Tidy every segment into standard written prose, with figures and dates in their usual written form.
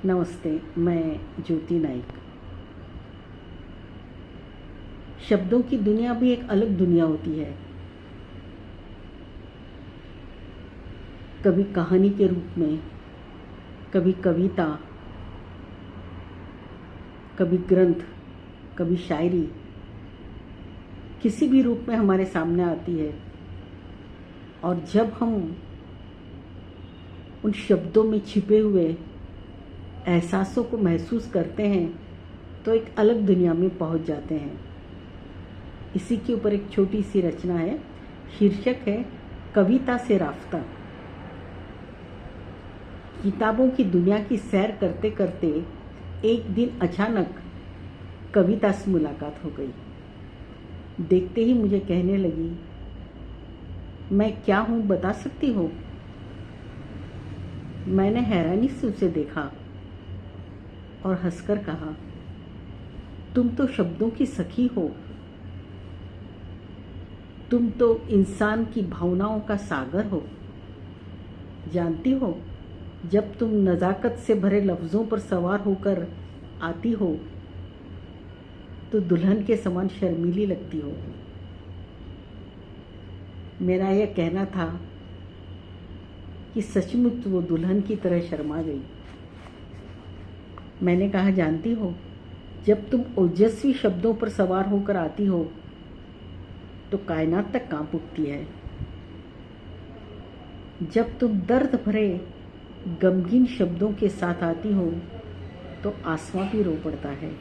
नमस्ते, मैं ज्योति नाइक। शब्दों की दुनिया भी एक अलग दुनिया होती है। कभी कहानी के रूप में, कभी कविता, कभी ग्रंथ, कभी शायरी, किसी भी रूप में हमारे सामने आती है। और जब हम उन शब्दों में छिपे हुए एहसासों को महसूस करते हैं तो एक अलग दुनिया में पहुंच जाते हैं। इसी के ऊपर एक छोटी सी रचना है, शीर्षक है कविता से राफ्ता। किताबों की दुनिया की सैर करते करते एक दिन अचानक कविता से मुलाकात हो गई। देखते ही मुझे कहने लगी, मैं क्या हूँ बता सकती हो? मैंने हैरानी से उसे देखा और हंसकर कहा, तुम तो शब्दों की सखी हो। तुम तो इंसान की भावनाओं का सागर हो। जानती हो, जब तुम नज़ाकत से भरे लफ्ज़ों पर सवार होकर आती हो तो दुल्हन के समान शर्मीली लगती हो। मेरा यह कहना था कि सचमुच वो दुल्हन की तरह शर्मा गई। मैंने कहा, जानती हो, जब तुम ओजस्वी शब्दों पर सवार होकर आती हो तो कायनात तक कांप उठती है। जब तुम दर्द भरे गमगीन शब्दों के साथ आती हो तो आसमां भी रो पड़ता है।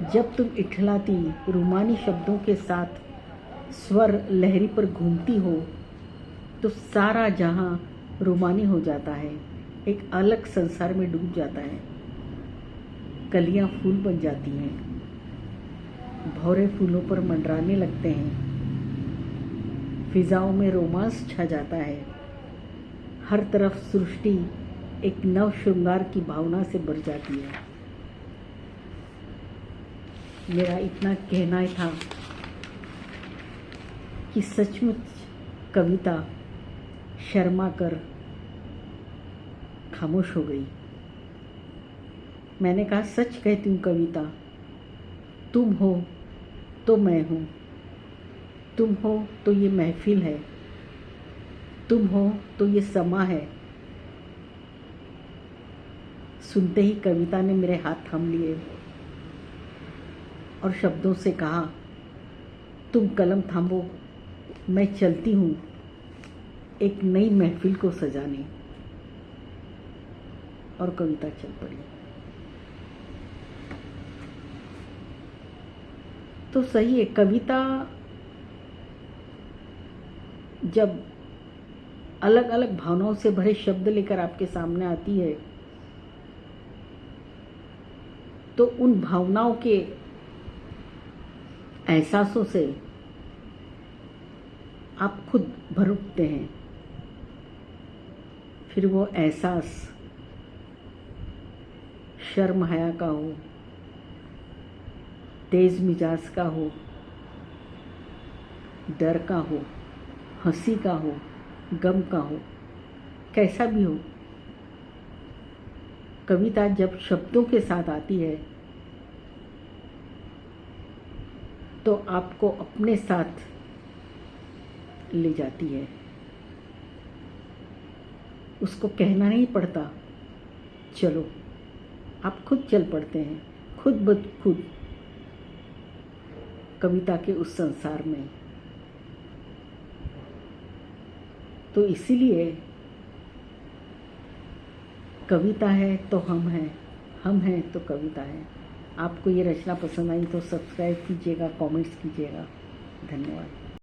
जब तुम इठलाती रूमानी शब्दों के साथ स्वर लहरी पर घूमती हो तो सारा जहां रूमानी हो जाता है, एक अलग संसार में डूब जाता है। कलियां फूल बन जाती हैं, भौरे फूलों पर मंडराने लगते हैं, फिजाओं में रोमांस छा जाता है। हर तरफ सृष्टि एक नव श्रृंगार की भावना से भर जाती है। मेरा इतना कहना था कि सचमुच कविता शर्मा कर खामोश हो गई। मैंने कहा, सच कहती हूँ कविता, तुम हो तो मैं हूँ, तुम हो तो ये महफिल है, तुम हो तो ये समा है। सुनते ही कविता ने मेरे हाथ थाम लिए और शब्दों से कहा, तुम कलम थामो, मैं चलती हूँ एक नई महफिल को सजाने। और कविता चल पड़ी। तो सही है, कविता जब अलग अलग भावनाओं से भरे शब्द लेकर आपके सामने आती है तो उन भावनाओं के एहसासों से आप खुद भर उठते हैं। फिर वो एहसास शर्म हया का हो, तेज मिजाज का हो, डर का हो, हंसी का हो, गम का हो, कैसा भी हो, कविता जब शब्दों के साथ आती है तो आपको अपने साथ ले जाती है। उसको कहना नहीं पड़ता, चलो, आप खुद चल पड़ते हैं, खुद ब खुद कविता के उस संसार में। तो इसीलिए कविता है तो हम हैं तो कविता है। आपको ये रचना पसंद आई तो सब्सक्राइब कीजिएगा, कमेंट्स कीजिएगा। धन्यवाद।